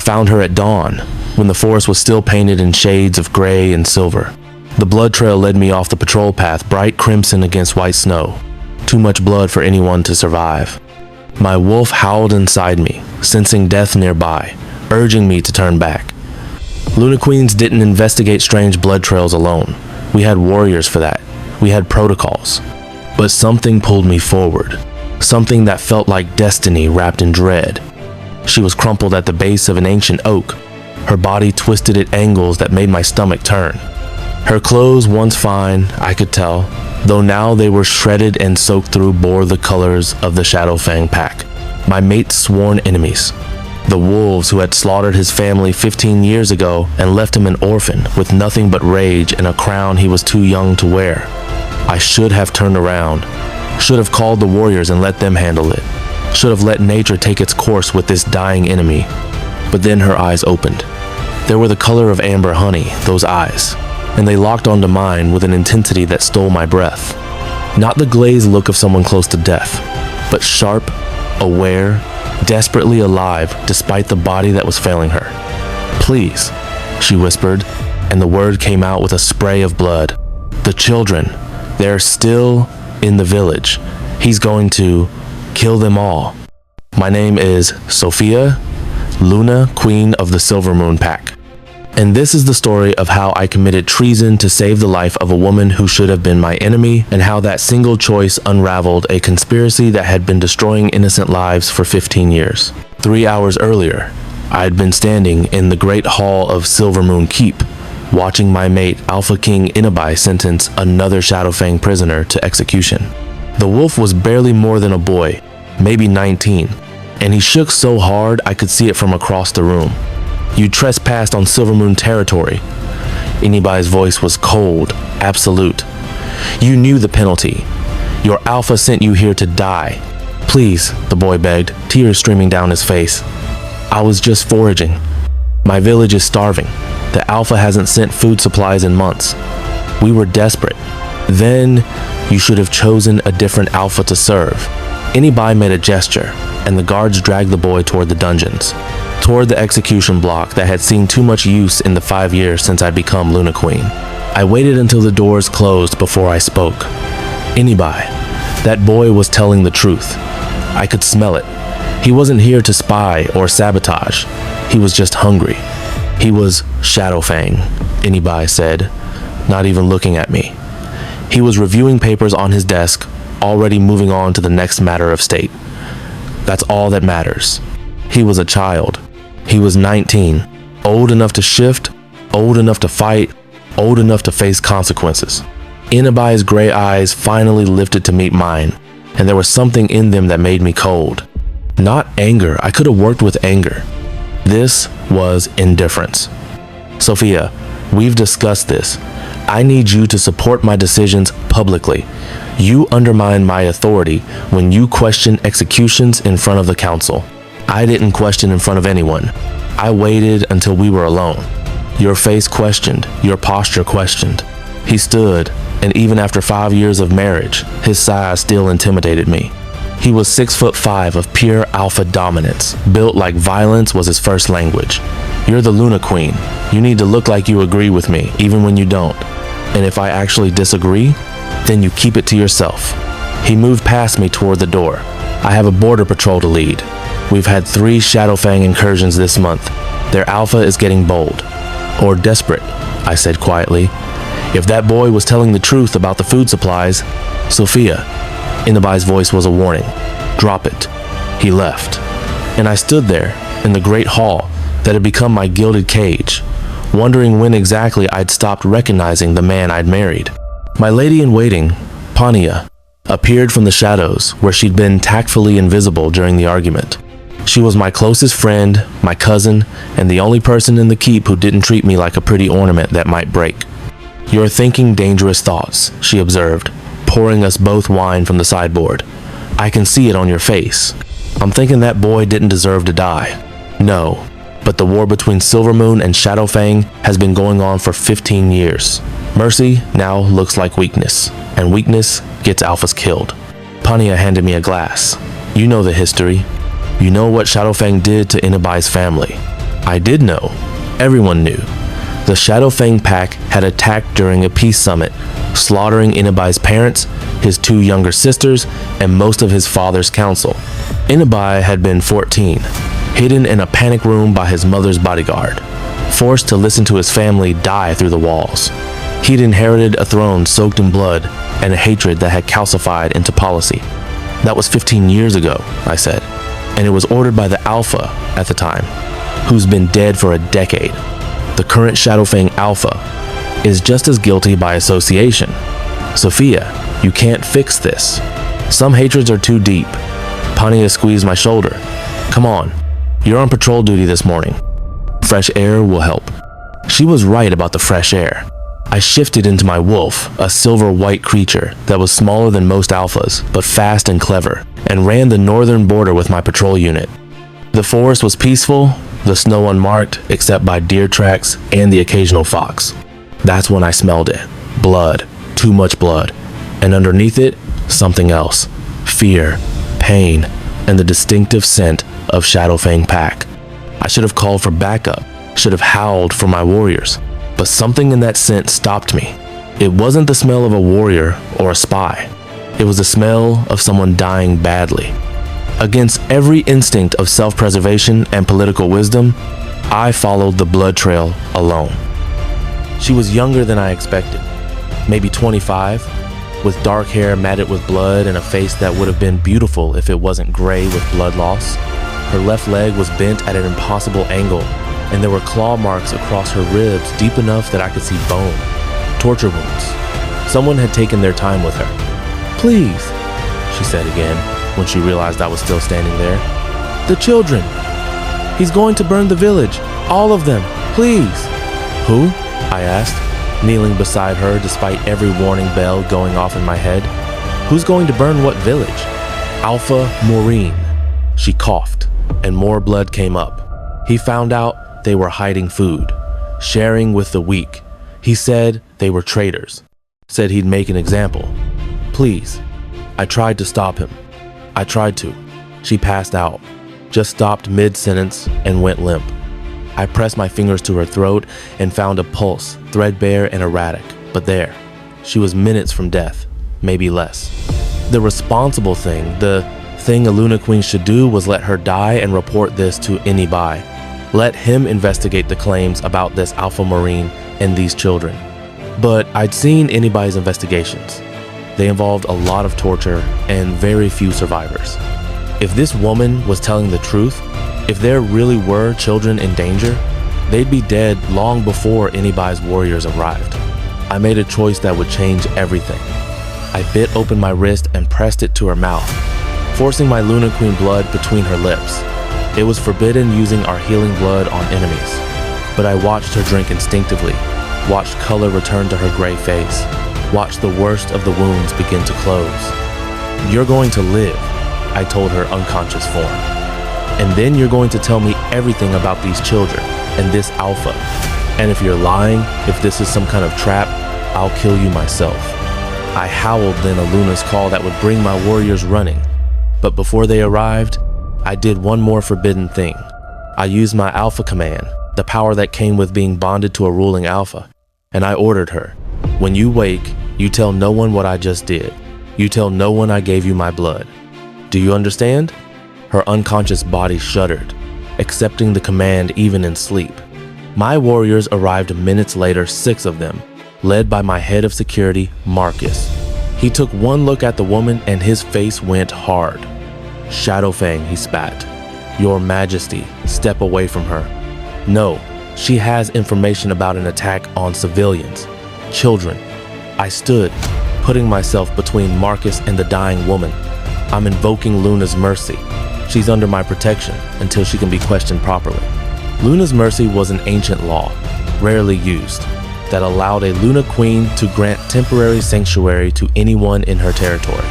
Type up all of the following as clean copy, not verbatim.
found her at dawn, when the forest was still painted in shades of gray and silver. The blood trail led me off the patrol path, bright crimson against white snow. Too much blood for anyone to survive. My wolf howled inside me, sensing death nearby, urging me to turn back. Luna Queens didn't investigate strange blood trails alone. We had warriors for that. We had protocols. But something pulled me forward. Something that felt like destiny wrapped in dread. She was crumpled at the base of an ancient oak, her body twisted at angles that made my stomach turn. Her clothes, once fine, I could tell, though now they were shredded and soaked through, bore the colors of the Shadowfang pack, my mate's sworn enemies. The wolves who had slaughtered his family 15 years ago and left him an orphan with nothing but rage and a crown he was too young to wear. I should have turned around, should have called the warriors and let them handle it, should have let nature take its course with this dying enemy. But then her eyes opened. They were the color of amber honey, those eyes, and they locked onto mine with an intensity that stole my breath. Not the glazed look of someone close to death, but sharp, aware, desperately alive despite the body that was failing her. "Please," she whispered, and the word came out with a spray of blood. "The children, they're still in the village. He's going to kill them all. My name is Sophia, Luna Queen of the Silvermoon pack. And this is the story of how I committed treason to save the life of a woman who should have been my enemy, and how that single choice unraveled a conspiracy that had been destroying innocent lives for 15 years. 3 hours earlier, I had been standing in the great hall of Silvermoon Keep, watching my mate Alpha King Inabai sentence another Shadowfang prisoner to execution. The wolf was barely more than a boy, maybe 19, and he shook so hard I could see it from across the room. "You trespassed on Silvermoon territory." Inibai's voice was cold, absolute. "You knew the penalty. Your alpha sent you here to die." "Please," the boy begged, tears streaming down his face. "I was just foraging. My village is starving. The alpha hasn't sent food supplies in months. We were desperate. Then you should have chosen a different alpha to serve." Inibai made a gesture, and the guards dragged the boy toward the dungeons, toward the execution block that had seen too much use in the 5 years since I'd become Luna Queen. I waited until the doors closed before I spoke. "Inibai, that boy was telling the truth. I could smell it. He wasn't here to spy or sabotage. He was just hungry. He was Shadowfang," Inibai said, not even looking at me. He was reviewing papers on his desk, already moving on to the next matter of state. That's all that matters. He was a child. He was 19, old enough to shift, old enough to fight, old enough to face consequences. Inabai's gray eyes finally lifted to meet mine, and there was something in them that made me cold. Not anger. I could have worked with anger. This was indifference. "Sophia, we've discussed this. I need you to support my decisions publicly. You undermine my authority when you question executions in front of the council. I didn't question in front of anyone. I waited until we were alone. Your face questioned, your posture questioned." He stood, and even after 5 years of marriage, his size still intimidated me. He was 6'5" of pure alpha dominance, built like violence was his first language. "You're the Luna Queen. You need to look like you agree with me, even when you don't. And if I actually disagree, then you keep it to yourself." He moved past me toward the door. "I have a border patrol to lead. We've had 3 Shadowfang incursions this month. Their alpha is getting bold. Or desperate," I said quietly. "If that boy was telling the truth about the food supplies..." "Sophia," Inabai's voice was a warning. "Drop it." He left. And I stood there, in the great hall that had become my gilded cage, wondering when exactly I'd stopped recognizing the man I'd married. My lady-in-waiting, Pania, appeared from the shadows where she'd been tactfully invisible during the argument. She was my closest friend, my cousin, and the only person in the keep who didn't treat me like a pretty ornament that might break. "You're thinking dangerous thoughts," she observed, pouring us both wine from the sideboard. "I can see it on your face. I'm thinking that boy didn't deserve to die. No, but the war between Silvermoon and Shadowfang has been going on for 15 years. Mercy now looks like weakness, and weakness gets alphas killed." Pania handed me a glass. "You know the history. You know what Shadowfang did to Inabai's family. I did know. Everyone knew. The Shadowfang pack had attacked during a peace summit, slaughtering Inabai's parents, his 2 younger sisters, and most of his father's council. Inabai had been 14, hidden in a panic room by his mother's bodyguard, forced to listen to his family die through the walls. He'd inherited a throne soaked in blood and a hatred that had calcified into policy. That was 15 years ago, I said, and it was ordered by the Alpha at the time, who's been dead for a decade. The current Shadowfang Alpha is just as guilty by association. Sophia, you can't fix this. Some hatreds are too deep. Pania squeezed my shoulder. Come on, you're on patrol duty this morning. Fresh air will help. She was right about the fresh air. I shifted into my wolf, a silver-white creature that was smaller than most alphas, but fast and clever, and ran the northern border with my patrol unit. The forest was peaceful, the snow unmarked except by deer tracks and the occasional fox. That's when I smelled it. Blood. Too much blood. And underneath it, something else. Fear, pain, and the distinctive scent of Shadowfang pack. I should have called for backup, should have howled for my warriors, but something in that scent stopped me. It wasn't the smell of a warrior or a spy. It was the smell of someone dying badly. Against every instinct of self-preservation and political wisdom, I followed the blood trail alone. She was younger than I expected, maybe 25, with dark hair matted with blood and a face that would have been beautiful if it wasn't gray with blood loss. Her left leg was bent at an impossible angle, and there were claw marks across her ribs deep enough that I could see bone. Torture wounds. Someone had taken their time with her. Please, she said again, when she realized I was still standing there. The children. He's going to burn the village. All of them. Please. Who? I asked, kneeling beside her despite every warning bell going off in my head. Who's going to burn what village? Alpha Maureen. She coughed, and more blood came up. He found out they were hiding food, sharing with the weak. He said they were traitors. Said he'd make an example. Please. I tried to stop him. I tried to. She passed out, just stopped mid-sentence and went limp. I pressed my fingers to her throat and found a pulse, threadbare and erratic, but there. She was minutes from death, maybe less. The responsible thing, the thing a Luna Queen should do, was let her die and report this to Inabai. Let him investigate the claims about this Alpha Marine and these children. But I'd seen Inabai's investigations. They involved a lot of torture and very few survivors. If this woman was telling the truth, if there really were children in danger, they'd be dead long before Inabai's warriors arrived. I made a choice that would change everything. I bit open my wrist and pressed it to her mouth, forcing my Luna Queen blood between her lips. It was forbidden using our healing blood on enemies, but I watched her drink instinctively, watched color return to her gray face, watched the worst of the wounds begin to close. You're going to live, I told her unconscious form. And then you're going to tell me everything about these children and this Alpha. And if you're lying, if this is some kind of trap, I'll kill you myself. I howled then a Luna's call that would bring my warriors running. But before they arrived, I did one more forbidden thing. I used my Alpha command, the power that came with being bonded to a ruling Alpha, and I ordered her, when you wake, you tell no one what I just did. You tell no one I gave you my blood. Do you understand? Her unconscious body shuddered, accepting the command even in sleep. My warriors arrived minutes later, 6 of them, led by my head of security, Marcus. He took one look at the woman and his face went hard. Shadowfang, he spat. Your Majesty, step away from her. No, she has information about an attack on civilians, children. I stood, putting myself between Marcus and the dying woman. I'm invoking Luna's mercy. She's under my protection until she can be questioned properly. Luna's mercy was an ancient law, rarely used, that allowed a Luna Queen to grant temporary sanctuary to anyone in her territory.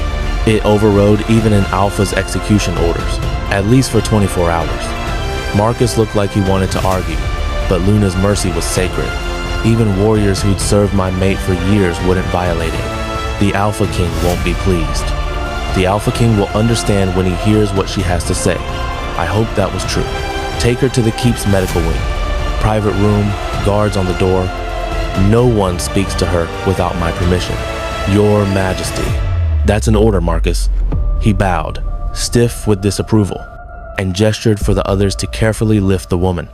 It overrode even an Alpha's execution orders, at least for 24 hours. Marcus looked like he wanted to argue, but Luna's mercy was sacred. Even warriors who'd served my mate for years wouldn't violate it. The Alpha King won't be pleased. The Alpha King will understand when he hears what she has to say. I hope that was true. Take her to the keep's medical wing. Private room, guards on the door. No one speaks to her without my permission. Your Majesty. That's an order, Marcus. He bowed, stiff with disapproval, and gestured for the others to carefully lift the woman.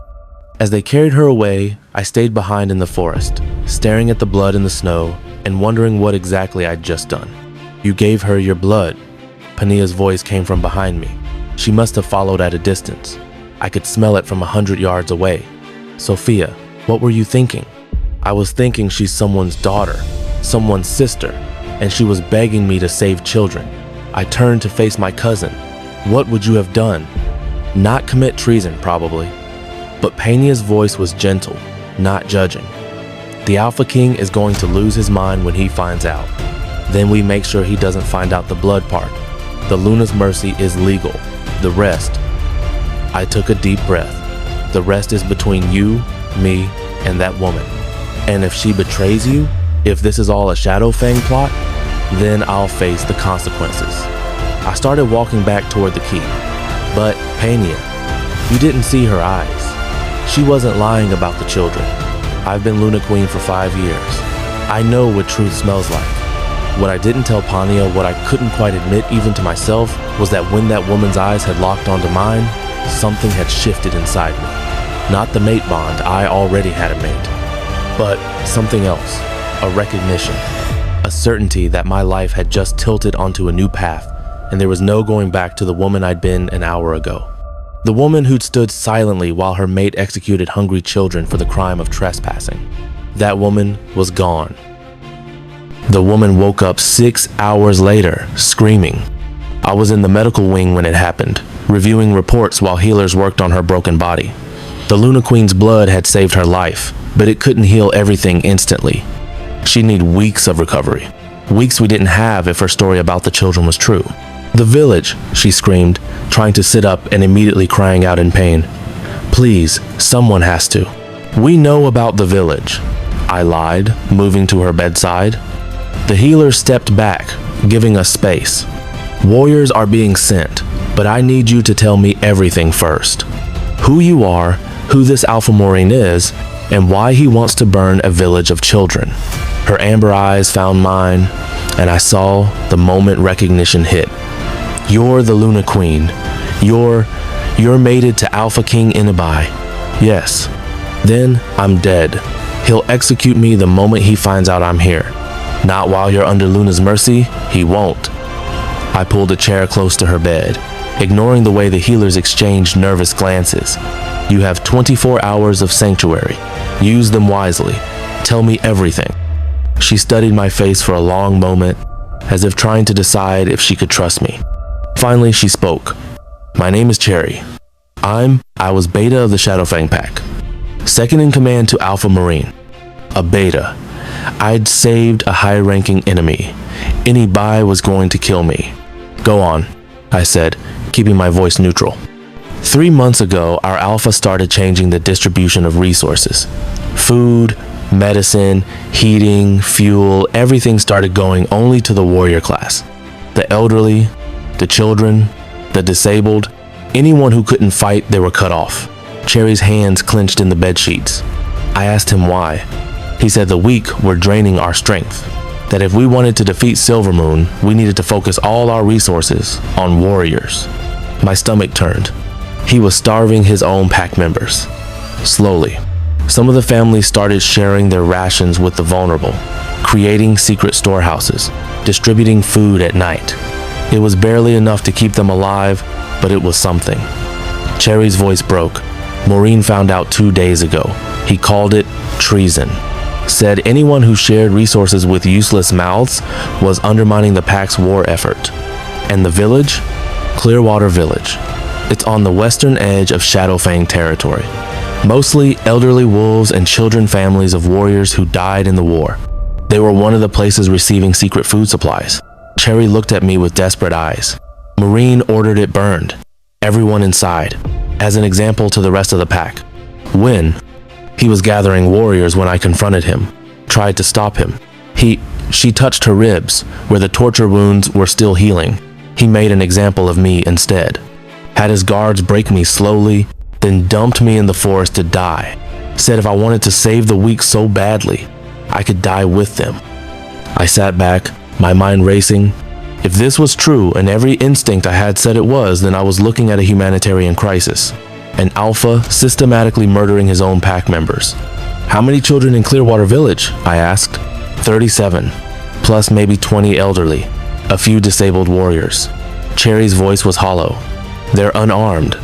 As they carried her away, I stayed behind in the forest, staring at the blood in the snow and wondering what exactly I'd just done. You gave her your blood. Pania's voice came from behind me. She must have followed at a distance. I could smell it from 100 yards away. Sophia, what were you thinking? I was thinking she's someone's daughter, someone's sister, and she was begging me to save children. I turned to face my cousin. What would you have done? Not commit treason, probably. But Pania's voice was gentle, not judging. The Alpha King is going to lose his mind when he finds out. Then we make sure he doesn't find out the blood part. The Luna's mercy is legal. The rest. I took a deep breath. The rest is between you, me, and that woman. And if she betrays you, if this is all a Shadowfang plot, then I'll face the consequences. I started walking back toward the keep. But, Pania, you didn't see her eyes. She wasn't lying about the children. I've been Luna Queen for 5 years. I know what truth smells like. What I didn't tell Pania, what I couldn't quite admit even to myself, was that when that woman's eyes had locked onto mine, something had shifted inside me. Not the mate bond, I already had a mate. But something else, a recognition, a certainty that my life had just tilted onto a new path, and there was no going back to the woman I'd been an hour ago. The woman who'd stood silently while her mate executed hungry children for the crime of trespassing. That woman was gone. The woman woke up 6 hours later, screaming. I was in the medical wing when it happened, reviewing reports while healers worked on her broken body. The Luna Queen's blood had saved her life, but it couldn't heal everything instantly. She'd need weeks of recovery. Weeks we didn't have if her story about the children was true. The village, she screamed, trying to sit up and immediately crying out in pain. Please, someone has to. We know about the village, I lied, moving to her bedside. The healer stepped back, giving us space. Warriors are being sent, but I need you to tell me everything first. Who you are, who this Alpha Maureen is, and why he wants to burn a village of children. Her amber eyes found mine, and I saw the moment recognition hit. You're the Luna Queen. You're mated to Alpha King Inabai. Yes. Then I'm dead. He'll execute me the moment he finds out I'm here. Not while you're under Luna's mercy, he won't. I pulled a chair close to her bed, ignoring the way the healers exchanged nervous glances. You have 24 hours of sanctuary. Use them wisely. Tell me everything. She studied my face for a long moment, as if trying to decide if she could trust me. Finally, she spoke. My name is Cherry. I was Beta of the Shadowfang Pack. Second in command to Alpha Marine. A Beta. I'd saved a high-ranking enemy. Any Bai was going to kill me. Go on, I said, keeping my voice neutral. 3 months ago, our Alpha started changing the distribution of resources. Food, medicine, heating, fuel, everything started going only to the warrior class. The elderly, the children, the disabled, anyone who couldn't fight, they were cut off. Cherry's hands clenched in the bedsheets. I asked him why. He said the weak were draining our strength. That if we wanted to defeat Silvermoon, we needed to focus all our resources on warriors. My stomach turned. He was starving his own pack members. Slowly, some of the families started sharing their rations with the vulnerable, creating secret storehouses, distributing food at night. It was barely enough to keep them alive, but it was something. Cherry's voice broke. Maureen found out 2 days ago. He called it treason. Said anyone who shared resources with useless mouths was undermining the pack's war effort. And the village? Clearwater Village. It's on the western edge of Shadowfang territory. Mostly elderly wolves and children families of warriors who died in the war. They were one of the places receiving secret food supplies. Cherry looked at me with desperate eyes. Maureen ordered it burned. Everyone inside, as an example to the rest of the pack. When? He was gathering warriors when I confronted him, tried to stop him. She touched her ribs, where the torture wounds were still healing. He made an example of me instead. Had his guards break me slowly, then dumped me in the forest to die. Said if I wanted to save the weak so badly, I could die with them. I sat back, my mind racing. If this was true and every instinct I had said it was, then I was looking at a humanitarian crisis. An alpha systematically murdering his own pack members. How many children in Clearwater Village? I asked. 37, plus maybe 20 elderly, a few disabled warriors. Cherry's voice was hollow. They're unarmed.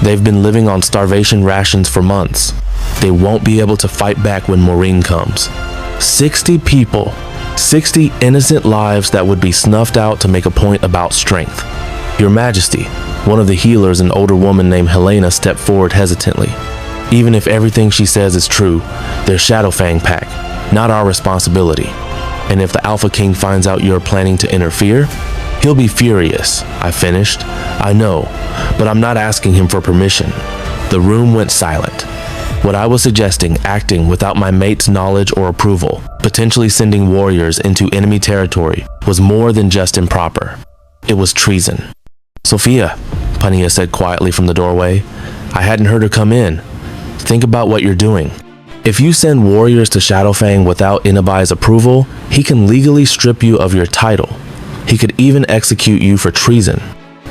They've been living on starvation rations for months. They won't be able to fight back when Maureen comes. 60 people, 60 innocent lives that would be snuffed out to make a point about strength. Your Majesty, one of the healers, an older woman named Helena, stepped forward hesitantly. Even if everything she says is true, they're Shadowfang pack, not our responsibility. And if the Alpha King finds out you're planning to interfere, he'll be furious, I finished. I know, but I'm not asking him for permission. The room went silent. What I was suggesting, acting without my mate's knowledge or approval, potentially sending warriors into enemy territory, was more than just improper. It was treason. Sophia, Pania said quietly from the doorway. I hadn't heard her come in. Think about what you're doing. If you send warriors to Shadowfang without Inabi's approval, he can legally strip you of your title. He could even execute you for treason.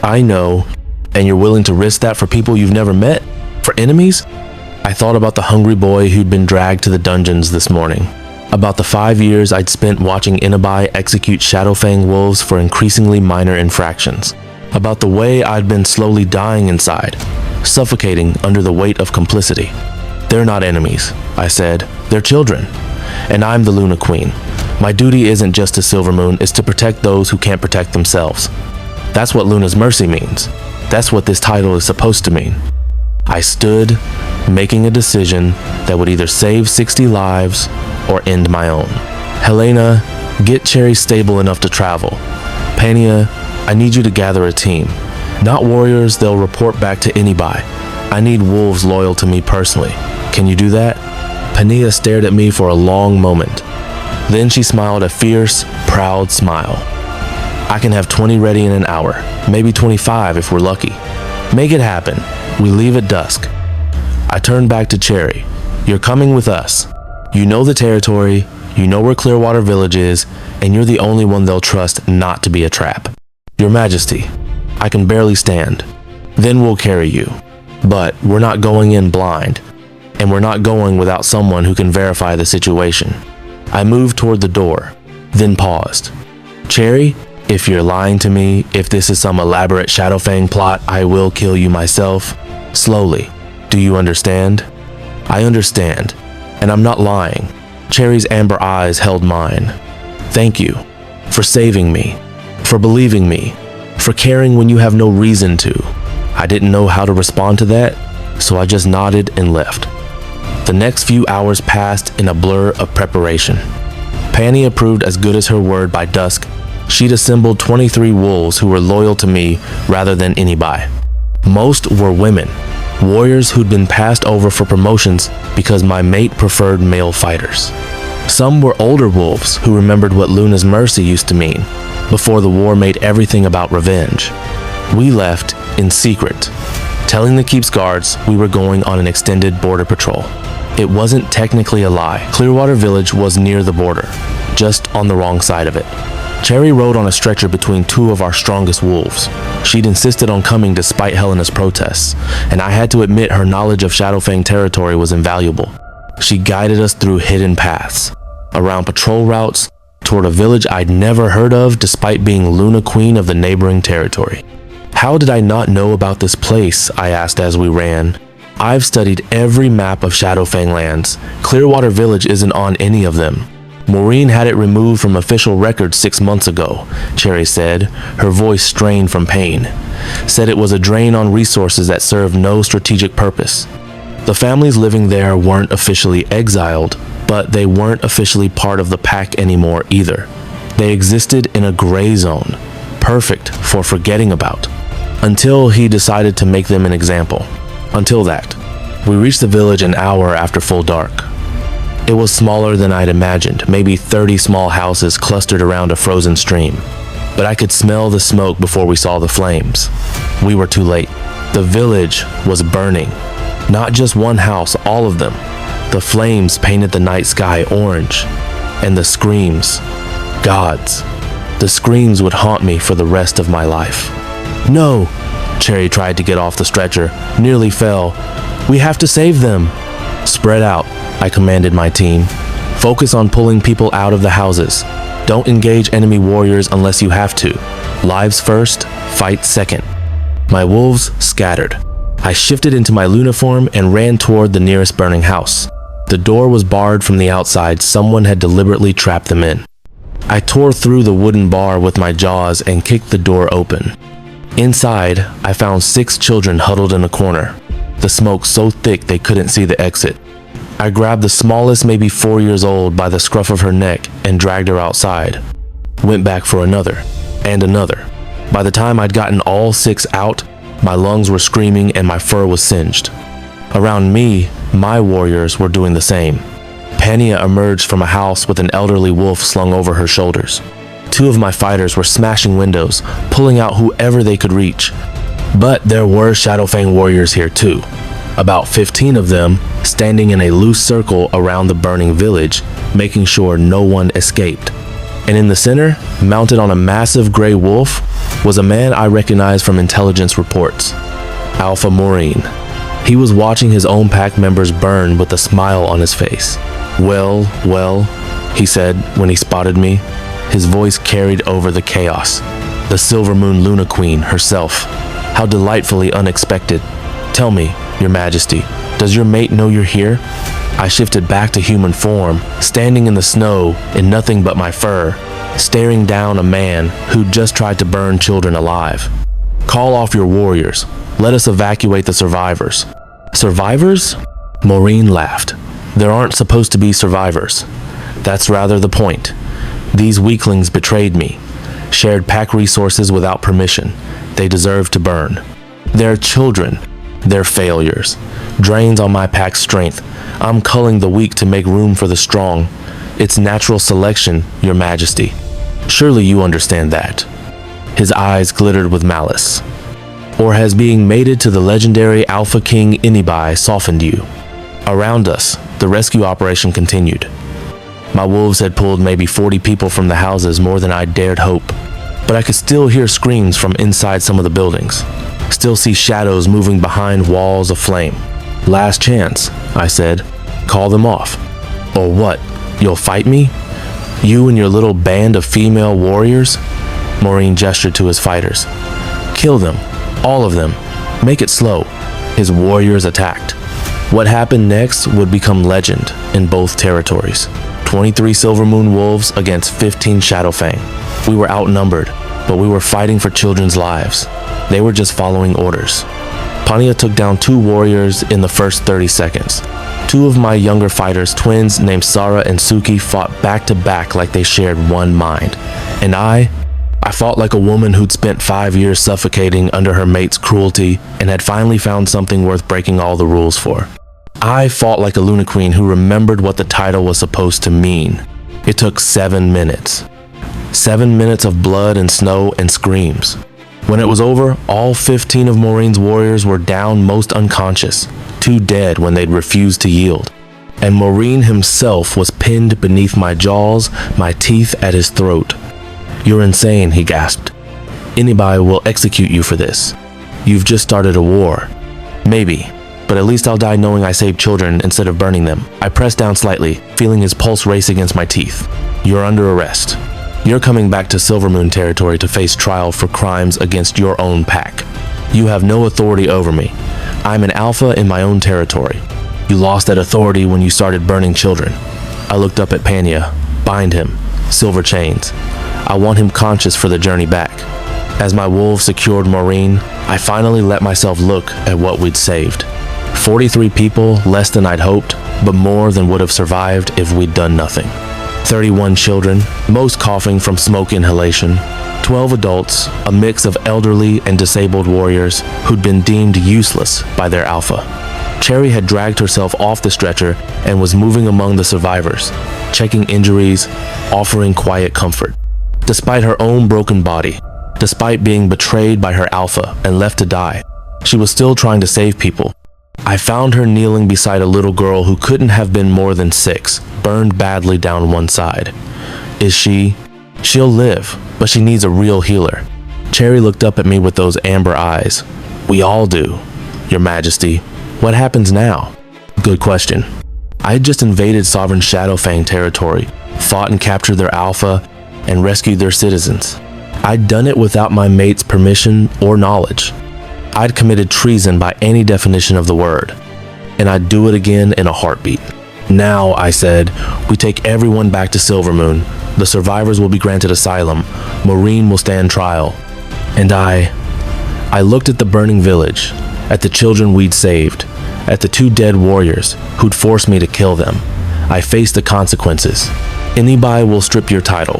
I know, and you're willing to risk that for people you've never met? For enemies? I thought about the hungry boy who'd been dragged to the dungeons this morning. About the 5 years I'd spent watching Inabi execute Shadowfang wolves for increasingly minor infractions. About the way I'd been slowly dying inside, suffocating under the weight of complicity. They're not enemies, I said. They're children. And I'm the Luna Queen. My duty isn't just to Silvermoon, it's to protect those who can't protect themselves. That's what Luna's mercy means. That's what this title is supposed to mean. I stood, making a decision that would either save 60 lives or end my own. Helena, get Cherry stable enough to travel. Pania, I need you to gather a team. Not warriors they'll report back to anybody. I need wolves loyal to me personally. Can you do that? Pania stared at me for a long moment. Then she smiled a fierce, proud smile. I can have 20 ready in an hour, maybe 25 if we're lucky. Make it happen. We leave at dusk. I turned back to Cherry. You're coming with us. You know the territory, you know where Clearwater Village is, and you're the only one they'll trust not to be a trap. Your Majesty, I can barely stand. Then we'll carry you. But we're not going in blind, and we're not going without someone who can verify the situation. I moved toward the door, then paused. Cherry, if you're lying to me, if this is some elaborate Shadowfang plot, I will kill you myself. Slowly. Do you understand? I understand, and I'm not lying. Cherry's amber eyes held mine. Thank you for saving me, for believing me, for caring when you have no reason to. I didn't know how to respond to that, so I just nodded and left. The next few hours passed in a blur of preparation. Pania proved as good as her word. By dusk, she'd assembled 23 wolves who were loyal to me rather than anybody. Most were women, warriors who'd been passed over for promotions because my mate preferred male fighters. Some were older wolves who remembered what Luna's mercy used to mean, before the war made everything about revenge. We left in secret, telling the Keep's guards we were going on an extended border patrol. It wasn't technically a lie. Clearwater Village was near the border, just on the wrong side of it. Cherry rode on a stretcher between two of our strongest wolves. She'd insisted on coming despite Helena's protests, and I had to admit her knowledge of Shadowfang territory was invaluable. She guided us through hidden paths, around patrol routes, toward a village I'd never heard of despite being Luna Queen of the neighboring territory. How did I not know about this place? I asked as we ran. I've studied every map of Shadowfang lands. Clearwater Village isn't on any of them. Maureen had it removed from official records 6 months ago, Cherry said, her voice strained from pain. Said it was a drain on resources that served no strategic purpose. The families living there weren't officially exiled, but they weren't officially part of the pack anymore either. They existed in a gray zone, perfect for forgetting about, until he decided to make them an example. Until that, we reached the village an hour after full dark. It was smaller than I'd imagined, maybe 30 small houses clustered around a frozen stream. But I could smell the smoke before we saw the flames. We were too late. The village was burning, Not just one house, all of them. The flames painted the night sky orange. And the screams. Gods. The screams would haunt me for the rest of my life. No! Cherry tried to get off the stretcher, nearly fell. We have to save them. Spread out, I commanded my team. Focus on pulling people out of the houses. Don't engage enemy warriors unless you have to. Lives first, fight second. My wolves scattered. I shifted into my Luna form and ran toward the nearest burning house. The door was barred from the outside. Someone had deliberately trapped them in. I tore through the wooden bar with my jaws and kicked the door open. Inside, I found 6 children huddled in a corner, the smoke so thick they couldn't see the exit. I grabbed the smallest, maybe 4 years old, by the scruff of her neck and dragged her outside. Went back for another, and another. By the time I'd gotten all 6 out, my lungs were screaming and my fur was singed. Around me, my warriors were doing the same. Pania emerged from a house with an elderly wolf slung over her shoulders. 2 of my fighters were smashing windows, pulling out whoever they could reach. But there were Shadowfang warriors here too. About 15 of them standing in a loose circle around the burning village, making sure no one escaped. And in the center, mounted on a massive gray wolf, was a man I recognized from intelligence reports. Alpha Maureen. He was watching his own pack members burn with a smile on his face. Well, he said when he spotted me. His voice carried over the chaos. The Silvermoon Luna Queen herself. How delightfully unexpected. Tell me, Your Majesty, does your mate know you're here? I shifted back to human form, standing in the snow in nothing but my fur, staring down a man who'd just tried to burn children alive. Call off your warriors. Let us evacuate the survivors. Survivors? Maureen laughed. There aren't supposed to be survivors. That's rather the point. These weaklings betrayed me, shared pack resources without permission. They deserve to burn. They're children. They're failures. Drains on my pack's strength. I'm culling the weak to make room for the strong. It's natural selection, Your Majesty. Surely you understand that. His eyes glittered with malice. Or has being mated to the legendary Alpha King Inibai softened you? Around us, the rescue operation continued. My wolves had pulled maybe 40 people from the houses, more than I dared hope. But I could still hear screams from inside some of the buildings. Still see shadows moving behind walls of flame. Last chance, I said. Call them off. Or what? You'll fight me? You and your little band of female warriors? Maureen gestured to his fighters. Kill them. All of them. Make it slow. His warriors attacked. What happened next would become legend in both territories. 23 Silvermoon wolves against 15 Shadowfang. We were outnumbered, but we were fighting for children's lives. They were just following orders. Pania took down 2 warriors in the first 30 seconds. 2 of my younger fighters, twins named Sara and Suki, fought back to back like they shared one mind. And I fought like a woman who'd spent 5 years suffocating under her mate's cruelty and had finally found something worth breaking all the rules for. I fought like a Luna Queen who remembered what the title was supposed to mean. It took 7 minutes. 7 minutes of blood and snow and screams. When it was over, all 15 of Maureen's warriors were down, most unconscious, 2 dead when they'd refused to yield. And Maureen himself was pinned beneath my jaws, my teeth at his throat. You're insane, he gasped. Anybody will execute you for this. You've just started a war. Maybe. But at least I'll die knowing I saved children instead of burning them. I pressed down slightly, feeling his pulse race against my teeth. You're under arrest. You're coming back to Silvermoon territory to face trial for crimes against your own pack. You have no authority over me. I'm an alpha in my own territory. You lost that authority when you started burning children. I looked up at Pania. Bind him. Silver chains. I want him conscious for the journey back. As my wolves secured Maureen, I finally let myself look at what we'd saved. 43 people, less than I'd hoped, but more than would have survived if we'd done nothing. 31 children, most coughing from smoke inhalation. 12 adults, a mix of elderly and disabled warriors who'd been deemed useless by their alpha. Cherry had dragged herself off the stretcher and was moving among the survivors, checking injuries, offering quiet comfort. Despite her own broken body, despite being betrayed by her alpha and left to die, she was still trying to save people. I found her kneeling beside a little girl who couldn't have been more than 6, burned badly down one side. Is she? She'll live, but she needs a real healer. Cherry looked up at me with those amber eyes. We all do, Your Majesty. What happens now? Good question. I had just invaded Sovereign Shadowfang territory, fought and captured their alpha, and rescued their citizens. I'd done it without my mate's permission or knowledge. I'd committed treason by any definition of the word, and I'd do it again in a heartbeat. Now, I said, we take everyone back to Silvermoon. The survivors will be granted asylum. Maureen will stand trial. And I looked at the burning village, at the children we'd saved, at the 2 dead warriors who'd forced me to kill them. I faced the consequences. Anybody will strip your title,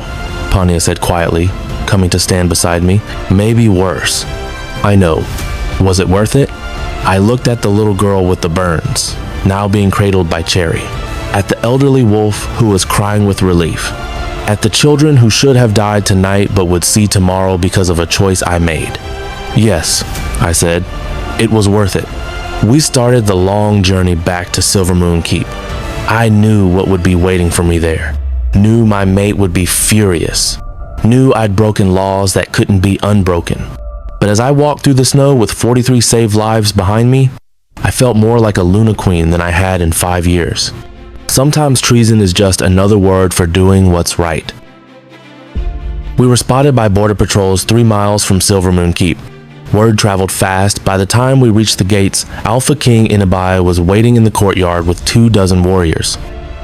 Panya said quietly, coming to stand beside me. Maybe worse. I know. Was it worth it? I looked at the little girl with the burns, now being cradled by Cherry, at the elderly wolf who was crying with relief, at the children who should have died tonight but would see tomorrow because of a choice I made. Yes, I said, it was worth it. We started the long journey back to Silvermoon Keep. I knew what would be waiting for me there, knew my mate would be furious, knew I'd broken laws that couldn't be unbroken. But as I walked through the snow with 43 saved lives behind me, I felt more like a Luna Queen than I had in 5 years. Sometimes treason is just another word for doing what's right. We were spotted by border patrols 3 miles from Silvermoon Keep. Word traveled fast. By the time we reached the gates, Alpha King Inabai was waiting in the courtyard with 24 warriors.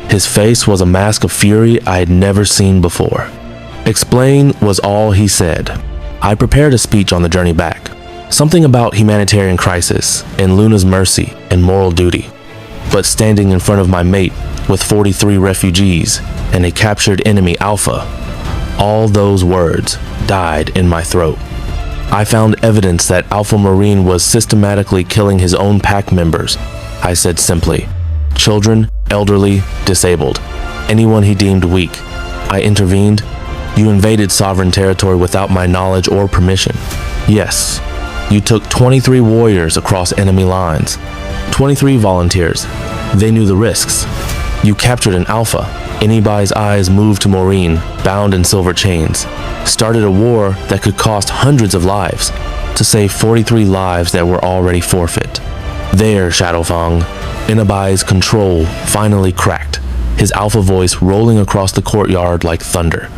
His face was a mask of fury I had never seen before. Explain was all he said. I prepared a speech on the journey back. Something about humanitarian crisis and Luna's mercy and moral duty. But standing in front of my mate with 43 refugees and a captured enemy Alpha, all those words died in my throat. I found evidence that Alpha Marine was systematically killing his own pack members. I said simply, children, elderly, disabled, anyone he deemed weak. I intervened. You invaded sovereign territory without my knowledge or permission. Yes, you took 23 warriors across enemy lines, 23 volunteers. They knew the risks. You captured an alpha. Anybody's eyes moved to Maureen, bound in silver chains. Started a war that could cost hundreds of lives to save 43 lives that were already forfeit. There, Shadowfang, Inabai's control finally cracked, his alpha voice rolling across the courtyard like thunder.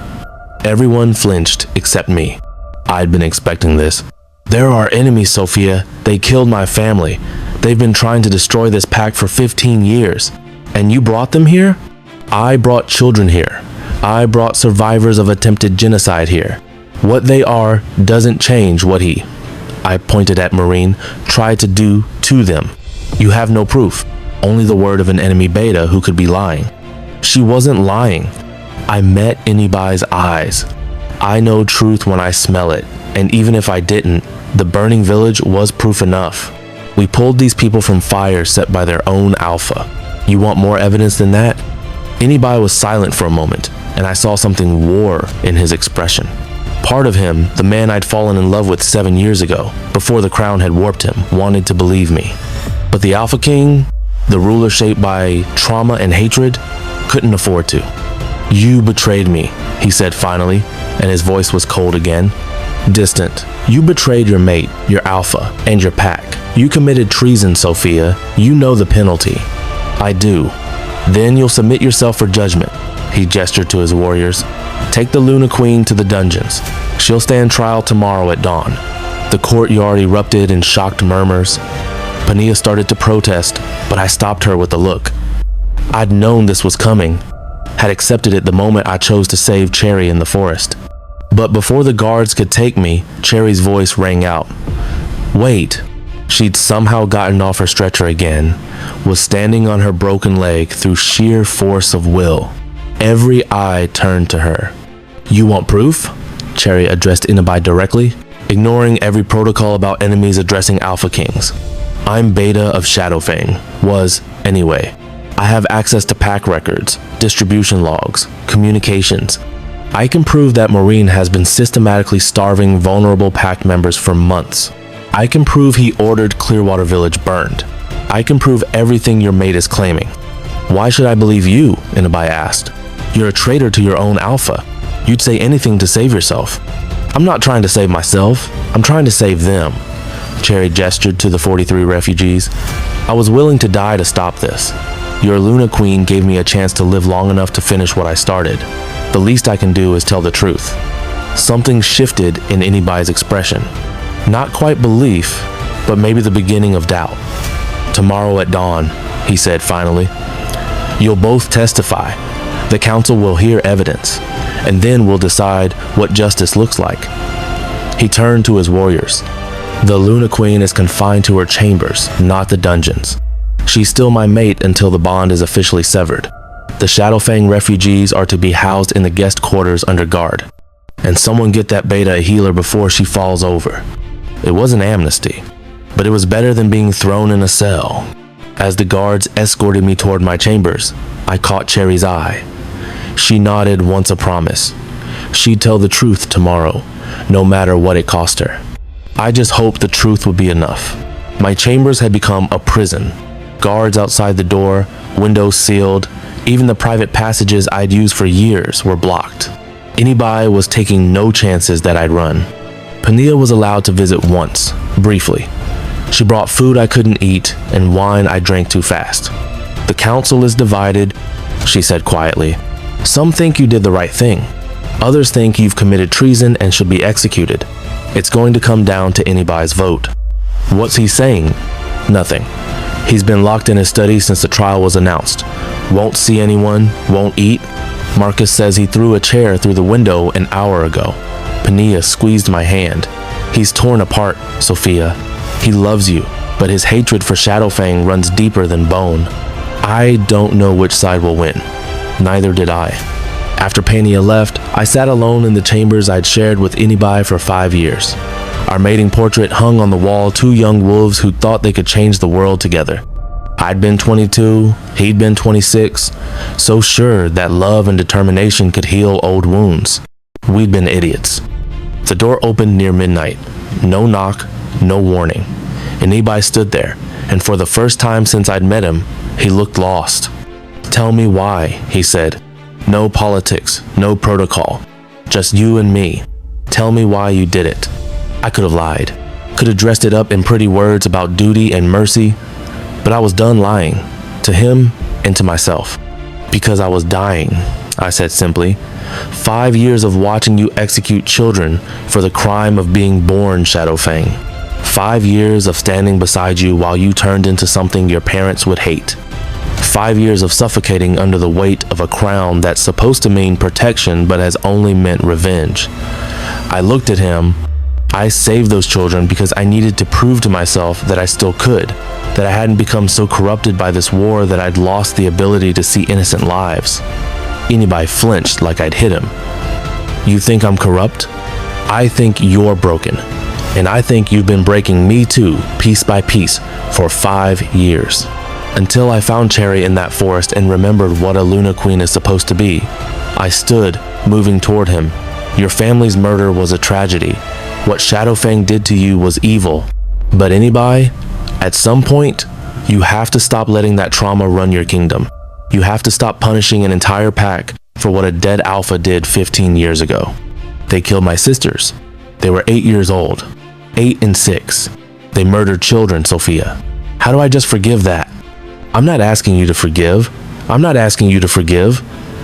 Everyone flinched except me. I'd been expecting this. There are enemies, Sophia. They killed my family. They've been trying to destroy this pack for 15 years. And you brought them here? I brought children here. I brought survivors of attempted genocide here. What they are doesn't change what I pointed at Maureen, tried to do to them. You have no proof, only the word of an enemy beta who could be lying. She wasn't lying. I met Inibai's eyes. I know truth when I smell it, and even if I didn't, the burning village was proof enough. We pulled these people from fire set by their own alpha. You want more evidence than that? Inibai was silent for a moment, and I saw something war in his expression. Part of him, the man I'd fallen in love with 7 years ago, before the crown had warped him, wanted to believe me. But the Alpha King, the ruler shaped by trauma and hatred, couldn't afford to. You betrayed me, he said finally, and his voice was cold again. Distant. You betrayed your mate, your alpha, and your pack. You committed treason, Sophia. You know the penalty. I do. Then you'll submit yourself for judgment. He gestured to his warriors. Take the Luna Queen to the dungeons. She'll stand trial tomorrow at dawn. The courtyard erupted in shocked murmurs. Pania started to protest, but I stopped her with a look. I'd known this was coming, had accepted it the moment I chose to save Cherry in the forest. But before the guards could take me, Cherry's voice rang out. Wait. She'd somehow gotten off her stretcher again, was standing on her broken leg through sheer force of will. Every eye turned to her. You want proof? Cherry addressed Inabai directly, ignoring every protocol about enemies addressing Alpha Kings. I'm Beta of Shadowfang, was, anyway. I have access to pack records, distribution logs, communications. I can prove that Maureen has been systematically starving vulnerable pack members for months. I can prove he ordered Clearwater Village burned. I can prove everything your mate is claiming. Why should I believe you? Inabai asked. You're a traitor to your own alpha. You'd say anything to save yourself. I'm not trying to save myself. I'm trying to save them. Cherry gestured to the 43 refugees. I was willing to die to stop this. Your Luna Queen gave me a chance to live long enough to finish what I started. The least I can do is tell the truth. Something shifted in Inibai's expression. Not quite belief, but maybe the beginning of doubt. Tomorrow at dawn, he said finally. You'll both testify. The council will hear evidence, and then we'll decide what justice looks like. He turned to his warriors. The Luna Queen is confined to her chambers, not the dungeons. She's still my mate until the bond is officially severed. The Shadowfang refugees are to be housed in the guest quarters under guard. And someone get that beta a healer before she falls over. It wasn't amnesty, but it was better than being thrown in a cell. As the guards escorted me toward my chambers, I caught Cherry's eye. She nodded once a promise. She'd tell the truth tomorrow, no matter what it cost her. I just hoped the truth would be enough. My chambers had become a prison. Guards outside the door, windows sealed, even the private passages I'd used for years were blocked. Inibai was taking no chances that I'd run. Pania was allowed to visit once, briefly. She brought food I couldn't eat and wine I drank too fast. The council is divided, she said quietly. Some think you did the right thing. Others think you've committed treason and should be executed. It's going to come down to Inibai's vote. What's he saying? Nothing. He's been locked in his study since the trial was announced. Won't see anyone, won't eat. Marcus says he threw a chair through the window an hour ago. Pania squeezed my hand. He's torn apart, Sophia. He loves you, but his hatred for Shadowfang runs deeper than bone. I don't know which side will win. Neither did I. After Pania left, I sat alone in the chambers I'd shared with Inibai for 5 years. Our mating portrait hung on the wall, two young wolves who thought they could change the world together. I'd been 22, he'd been 26, so sure that love and determination could heal old wounds. We'd been idiots. The door opened near midnight. No knock, no warning. Inibai stood there, and for the first time since I'd met him, he looked lost. Tell me why, he said. No politics, no protocol. Just you and me. Tell me why you did it. I could have lied. Could have dressed it up in pretty words about duty and mercy. But I was done lying. To him and to myself. Because I was dying, I said simply. 5 years of watching you execute children for the crime of being born, Shadowfang. 5 years of standing beside you while you turned into something your parents would hate. 5 years of suffocating under the weight of a crown that's supposed to mean protection but has only meant revenge. I looked at him. I saved those children because I needed to prove to myself that I still could, that I hadn't become so corrupted by this war that I'd lost the ability to see innocent lives. Inibai flinched like I'd hit him. You think I'm corrupt? I think you're broken. And I think you've been breaking me too, piece by piece, for 5 years. Until I found Cherry in that forest and remembered what a Luna Queen is supposed to be. I stood, moving toward him. Your family's murder was a tragedy. What Shadowfang did to you was evil. But Inibai, at some point, you have to stop letting that trauma run your kingdom. You have to stop punishing an entire pack for what a dead alpha did 15 years ago. They killed my sisters. They were 8 years old. 8 and 6. They murdered children, Sophia. How do I just forgive that? I'm not asking you to forgive. I'm not asking you to forgive.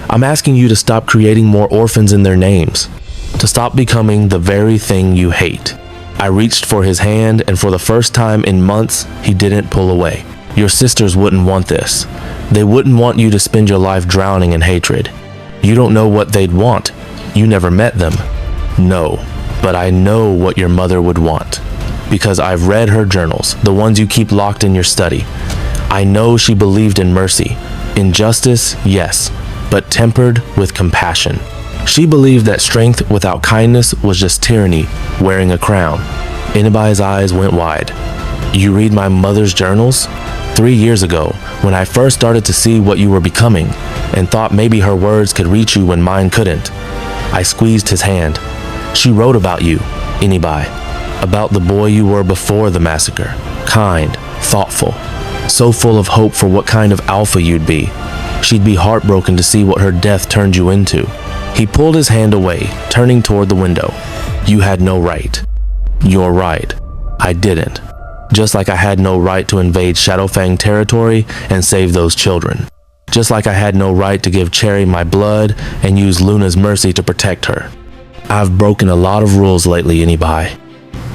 I'm asking you to stop creating more orphans in their names. To stop becoming the very thing you hate. I reached for his hand, and for the first time in months, he didn't pull away. Your sisters wouldn't want this. They wouldn't want you to spend your life drowning in hatred. You don't know what they'd want. You never met them. No, but I know what your mother would want. Because I've read her journals, the ones you keep locked in your study. I know she believed in mercy. Injustice, yes, but tempered with compassion. She believed that strength without kindness was just tyranny, wearing a crown. Inibai's eyes went wide. You read my mother's journals? 3 years ago, when I first started to see what you were becoming, and thought maybe her words could reach you when mine couldn't. I squeezed his hand. She wrote about you, Inibai, about the boy you were before the massacre. Kind, thoughtful. so full of hope for what kind of alpha you'd be. She'd be heartbroken to see what her death turned you into. He pulled his hand away, turning toward the window. You had no right. You're right. I didn't. Just like I had no right to invade Shadowfang territory and save those children. Just like I had no right to give Cherry my blood and use Luna's mercy to protect her. I've broken a lot of rules lately, Inibai,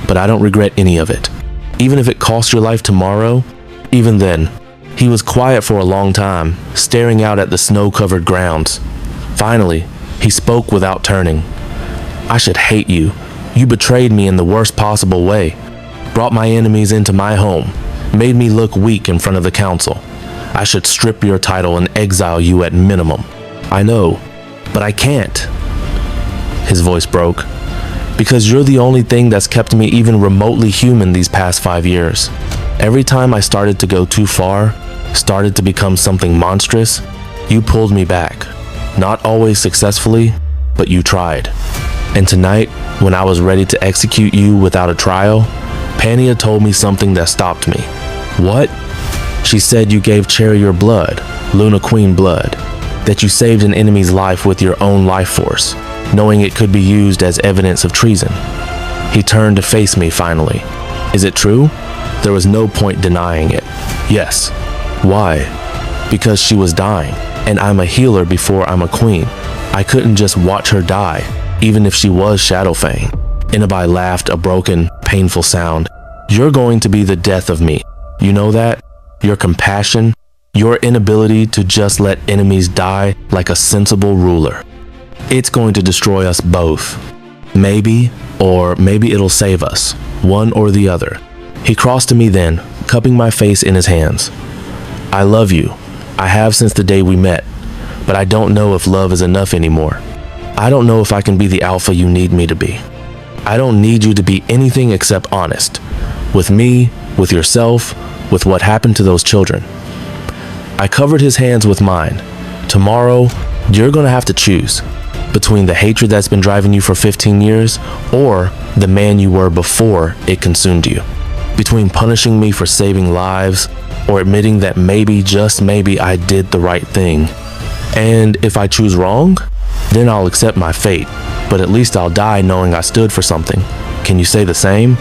but I don't regret any of it. Even if it cost your life tomorrow, even then. He was quiet for a long time, staring out at the snow-covered grounds. Finally, he spoke without turning. I should hate you. You betrayed me in the worst possible way. Brought my enemies into my home, made me look weak in front of the council. I should strip your title and exile you at minimum. I know, but I can't. His voice broke. Because you're the only thing that's kept me even remotely human these past 5 years. Every time I started to go too far, started to become something monstrous, you pulled me back. Not always successfully, but you tried. And tonight, when I was ready to execute you without a trial, Pania told me something that stopped me. What? She said you gave Cherry your blood, Luna Queen blood, that you saved an enemy's life with your own life force, knowing it could be used as evidence of treason. He turned to face me finally. Is it true? There was no point denying it. Yes. Why? Because she was dying, and I'm a healer before I'm a queen. I couldn't just watch her die, even if she was Shadowfang. Inibai laughed a broken, painful sound. You're going to be the death of me. You know that? Your compassion, your inability to just let enemies die like a sensible ruler. It's going to destroy us both. Maybe, or maybe it'll save us, one or the other. He crossed to me then, cupping my face in his hands. I love you. I have since the day we met, but I don't know if love is enough anymore. I don't know if I can be the alpha you need me to be. I don't need you to be anything except honest. With me, with yourself, with what happened to those children. I covered his hands with mine. Tomorrow, you're gonna have to choose between the hatred that's been driving you for 15 years or the man you were before it consumed you. Between punishing me for saving lives or admitting that maybe, just maybe, I did the right thing. And if I choose wrong, then I'll accept my fate, but at least I'll die knowing I stood for something. Can you say the same?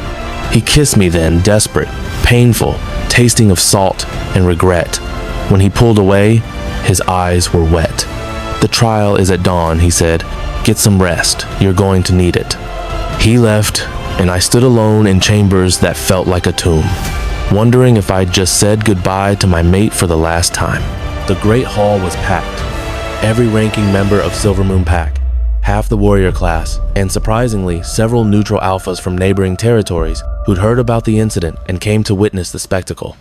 He kissed me then, desperate, painful, tasting of salt and regret. When he pulled away, his eyes were wet. The trial is at dawn, he said. Get some rest. You're going to need it. He left, and I stood alone in chambers that felt like a tomb, wondering if I'd just said goodbye to my mate for the last time. The great hall was packed. Every ranking member of Silvermoon Pack, half the warrior class, and surprisingly, several neutral alphas from neighboring territories who'd heard about the incident and came to witness the spectacle.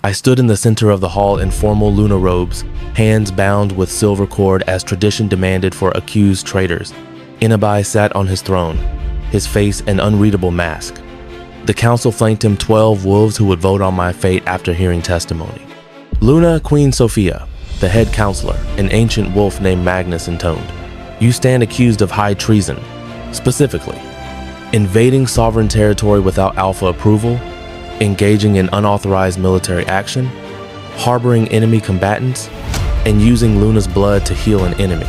I stood in the center of the hall in formal Luna robes, hands bound with silver cord as tradition demanded for accused traitors. Inibai sat on his throne, his face an unreadable mask. The council flanked him 12 wolves who would vote on my fate after hearing testimony. Luna Queen Sophia, the head counselor, an ancient wolf named Magnus, intoned. You stand accused of high treason, specifically invading sovereign territory without alpha approval, engaging in unauthorized military action, harboring enemy combatants, and using Luna's blood to heal an enemy.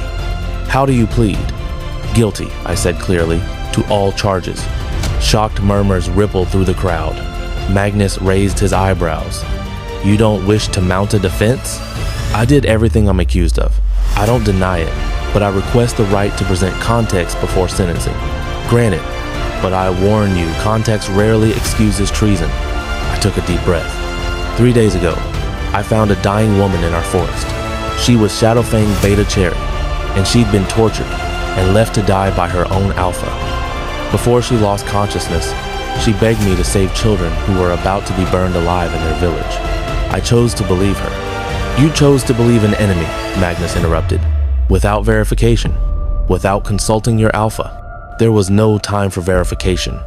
How do you plead? Guilty, I said clearly, to all charges. Shocked murmurs rippled through the crowd. Magnus raised his eyebrows. You don't wish to mount a defense? I did everything I'm accused of. I don't deny it, but I request the right to present context before sentencing. Granted, but I warn you, context rarely excuses treason. I took a deep breath. 3 days ago, I found a dying woman in our forest. She was Shadowfang Beta Cherry, and she'd been tortured and left to die by her own alpha. Before she lost consciousness, she begged me to save children who were about to be burned alive in their village. I chose to believe her. You chose to believe an enemy, Magnus interrupted, without verification, without consulting your alpha. There was no time for verification.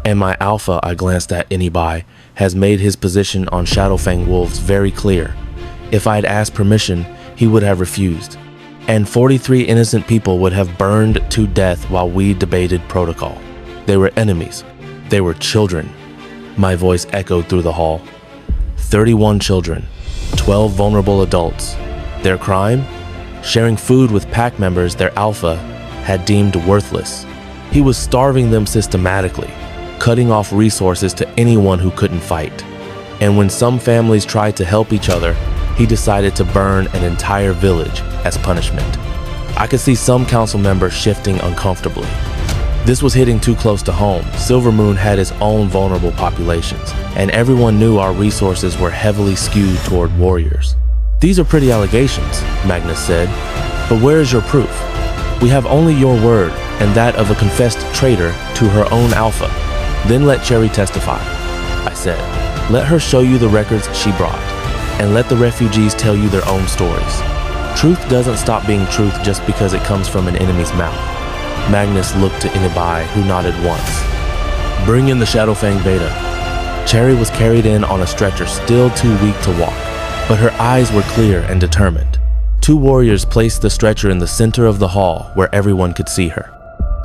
And my alpha, I glanced at Inibai, has made his position on Shadowfang wolves very clear. If I'd asked permission, he would have refused. And 43 innocent people would have burned to death while we debated protocol. They were enemies. They were children. My voice echoed through the hall. 31 children, 12 vulnerable adults. Their crime? Sharing food with pack members their alpha had deemed worthless. He was starving them systematically, cutting off resources to anyone who couldn't fight. And when some families tried to help each other, he decided to burn an entire village as punishment. I could see some council members shifting uncomfortably. This was hitting too close to home. Silvermoon had its own vulnerable populations, and everyone knew our resources were heavily skewed toward warriors. These are pretty allegations, Magnus said, but where is your proof? We have only your word and that of a confessed traitor to her own alpha. Then let Cherry testify, I said. Let her show you the records she brought, and let the refugees tell you their own stories. Truth doesn't stop being truth just because it comes from an enemy's mouth. Magnus looked to Inibai, who nodded once. Bring in the Shadowfang Beta. Cherry was carried in on a stretcher, still too weak to walk, but her eyes were clear and determined. 2 warriors placed the stretcher in the center of the hall where everyone could see her.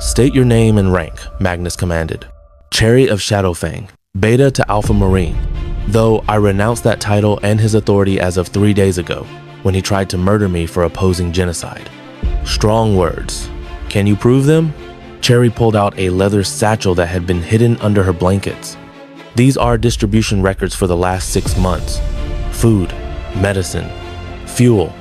State your name and rank, Magnus commanded. Cherry of Shadowfang, Beta to Alpha Marine, though I renounced that title and his authority as of 3 days ago, when he tried to murder me for opposing genocide. Strong words. Can you prove them? Cherry pulled out a leather satchel that had been hidden under her blankets. These are distribution records for the last 6 months. Food, medicine, fuel.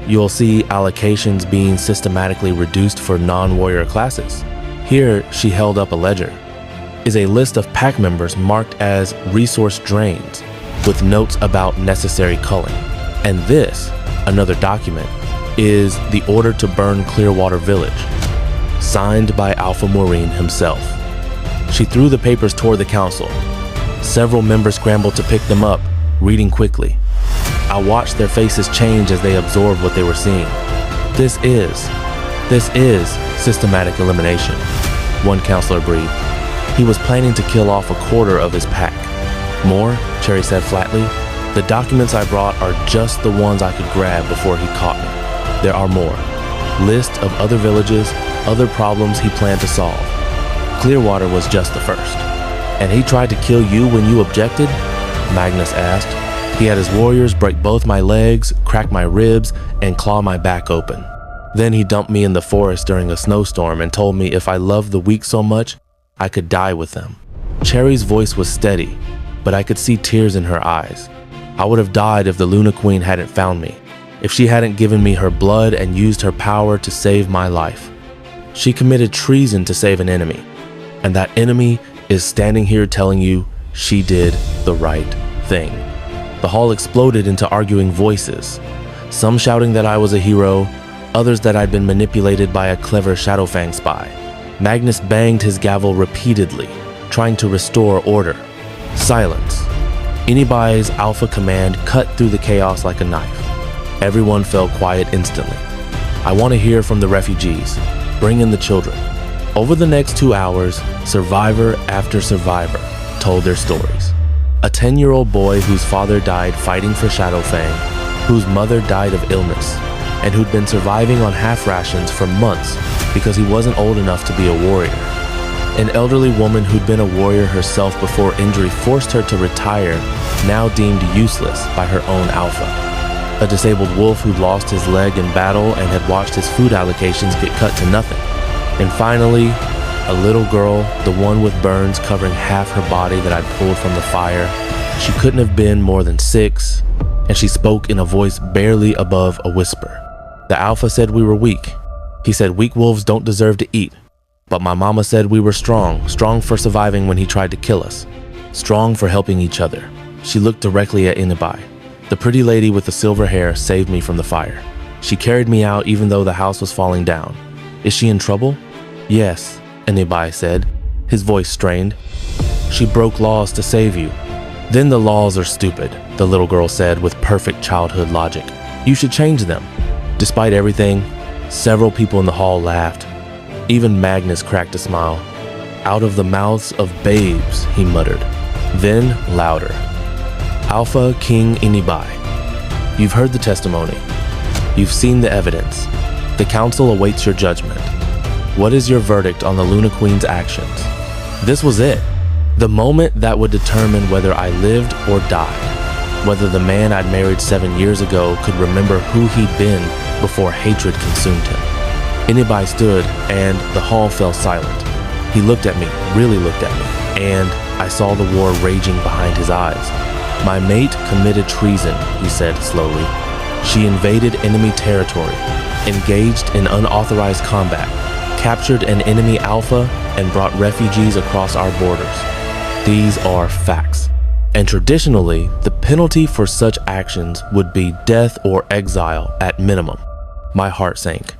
You'll see allocations being systematically reduced for non-warrior classes. Here, she held up a ledger, is a list of pack members marked as resource drains with notes about necessary culling. And this, another document, is the order to burn Clearwater Village, signed by Alpha Marine himself. She threw the papers toward the council. Several members scrambled to pick them up, reading quickly. I watched their faces change as they absorbed what they were seeing. This is systematic elimination, one counselor breathed. He was planning to kill off a quarter of his pack. More, Cherry said flatly. The documents I brought are just the ones I could grab before he caught me. There are more. List of other villages, other problems he planned to solve. Clearwater was just the first. And he tried to kill you when you objected? Magnus asked. He had his warriors break both my legs, crack my ribs, and claw my back open. Then he dumped me in the forest during a snowstorm and told me if I loved the weak so much, I could die with them. Cherry's voice was steady, but I could see tears in her eyes. I would have died if the Luna Queen hadn't found me, if she hadn't given me her blood and used her power to save my life. She committed treason to save an enemy, and that enemy is standing here telling you she did the right thing. The hall exploded into arguing voices, some shouting that I was a hero, others that I'd been manipulated by a clever Shadowfang spy. Magnus banged his gavel repeatedly, trying to restore order. Silence. Inibai's alpha command cut through the chaos like a knife. Everyone fell quiet instantly. I want to hear from the refugees. Bring in the children. Over the next 2 hours, survivor after survivor told their stories. A 10-year-old boy whose father died fighting for Shadowfang, whose mother died of illness, and who'd been surviving on half rations for months because he wasn't old enough to be a warrior. An elderly woman who'd been a warrior herself before injury forced her to retire, now deemed useless by her own alpha. A disabled wolf who'd lost his leg in battle and had watched his food allocations get cut to nothing. And finally, a little girl, the one with burns covering half her body that I'd pulled from the fire. She couldn't have been more than 6, and she spoke in a voice barely above a whisper. The alpha said we were weak. He said weak wolves don't deserve to eat. But my mama said we were strong for surviving when he tried to kill us, strong for helping each other. She looked directly at Inibai. The pretty lady with the silver hair saved me from the fire. She carried me out even though the house was falling down. Is she in trouble? Yes, Inibai said, his voice strained. She broke laws to save you. Then the laws are stupid, the little girl said with perfect childhood logic. You should change them. Despite everything, several people in the hall laughed. Even Magnus cracked a smile. Out of the mouths of babes, he muttered. Then louder. Alpha King Inibai, you've heard the testimony. You've seen the evidence. The council awaits your judgment. What is your verdict on the Luna Queen's actions? This was it. The moment that would determine whether I lived or died. whether the man I'd married 7 years ago could remember who he'd been before hatred consumed him. Inibai stood, and the hall fell silent. He looked at me, really looked at me, and I saw the war raging behind his eyes. My mate committed treason, he said slowly. She invaded enemy territory, engaged in unauthorized combat, captured an enemy alpha, and brought refugees across our borders. These are facts. And traditionally, the penalty for such actions would be death or exile at minimum. My heart sank.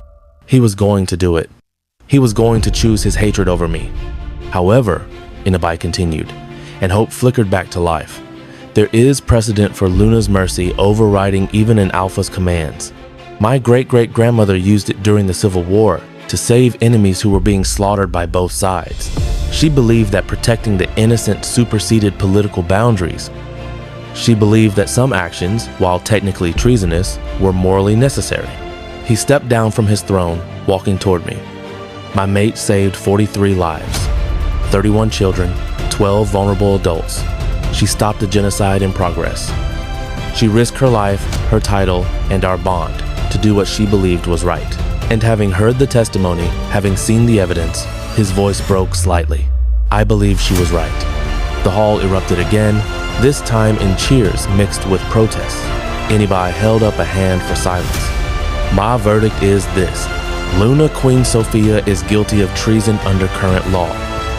He was going to do it. He was going to choose his hatred over me. However, Inibai continued, and hope flickered back to life. There is precedent for Luna's mercy overriding even an alpha's commands. My great-great-grandmother used it during the Civil War to save enemies who were being slaughtered by both sides. She believed that protecting the innocent superseded political boundaries. She believed that some actions, while technically treasonous, were morally necessary. He stepped down from his throne, walking toward me. My mate saved 43 lives, 31 children, 12 vulnerable adults. She stopped a genocide in progress. She risked her life, her title, and our bond to do what she believed was right. And having heard the testimony, having seen the evidence, his voice broke slightly. I believe she was right. The hall erupted again, this time in cheers mixed with protests. Inibai held up a hand for silence. My verdict is this. Luna Queen Sophia is guilty of treason under current law.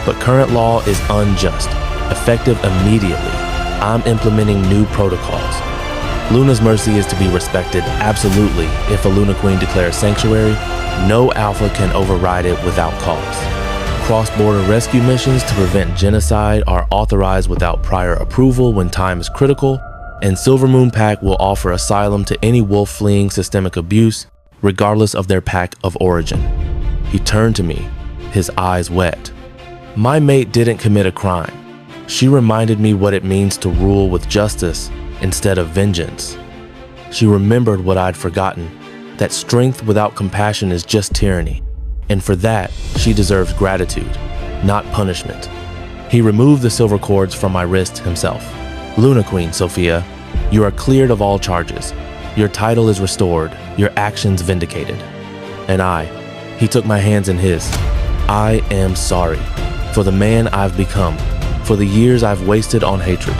But current law is unjust, effective immediately. I'm implementing new protocols. Luna's mercy is to be respected absolutely. If a Luna Queen declares sanctuary, no alpha can override it without cause. Cross-border rescue missions to prevent genocide are authorized without prior approval when time is critical, and Silvermoon Pack will offer asylum to any wolf fleeing systemic abuse, regardless of their pack of origin. He turned to me, his eyes wet. My mate didn't commit a crime. She reminded me what it means to rule with justice instead of vengeance. She remembered what I'd forgotten, that strength without compassion is just tyranny. And for that, she deserves gratitude, not punishment. He removed the silver cords from my wrist himself. Luna Queen Sophia, you are cleared of all charges. Your title is restored, your actions vindicated. And he took my hands in his. I am sorry for the man I've become, for the years I've wasted on hatred,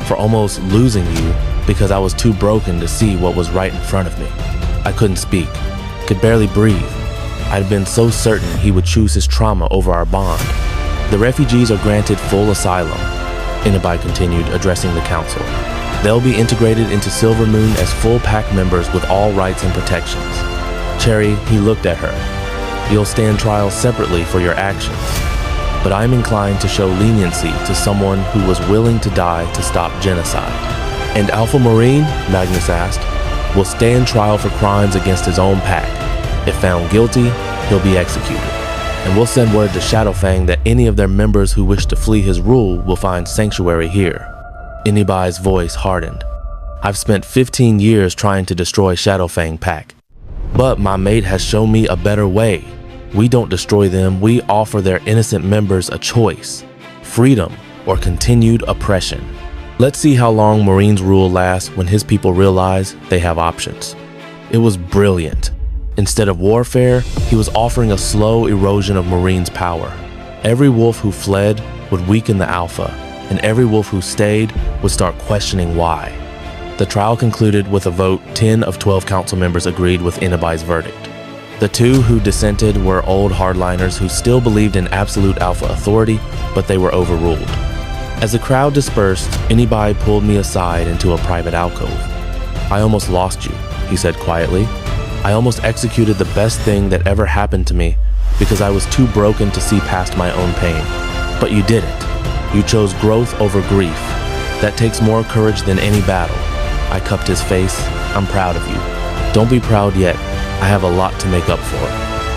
for almost losing you because I was too broken to see what was right in front of me. I couldn't speak, could barely breathe. I'd been so certain he would choose his trauma over our bond. The refugees are granted full asylum, Inibai continued, addressing the council. They'll be integrated into Silvermoon as full pack members with all rights and protections. Cherry, he looked at her. You'll stand trial separately for your actions. But I'm inclined to show leniency to someone who was willing to die to stop genocide. And Alpha Marine, Magnus asked, will stand trial for crimes against his own pack. If found guilty, he'll be executed. And we'll send word to Shadowfang that any of their members who wish to flee his rule will find sanctuary here. Inibai's voice hardened. I've spent 15 years trying to destroy Shadowfang pack. But my mate has shown me a better way. We don't destroy them, we offer their innocent members a choice. Freedom or continued oppression. Let's see how long Marine's rule lasts when his people realize they have options. It was brilliant. Instead of warfare, he was offering a slow erosion of Marine's power. Every wolf who fled would weaken the alpha, and every wolf who stayed would start questioning why. The trial concluded with a vote. 10 of 12 council members agreed with Inibai's verdict. The 2 who dissented were old hardliners who still believed in absolute alpha authority, but they were overruled. As the crowd dispersed, Inibai pulled me aside into a private alcove. I almost lost you, he said quietly. I almost executed the best thing that ever happened to me because I was too broken to see past my own pain. But you didn't. You chose growth over grief. That takes more courage than any battle. I cupped his face. I'm proud of you. Don't be proud yet. I have a lot to make up for.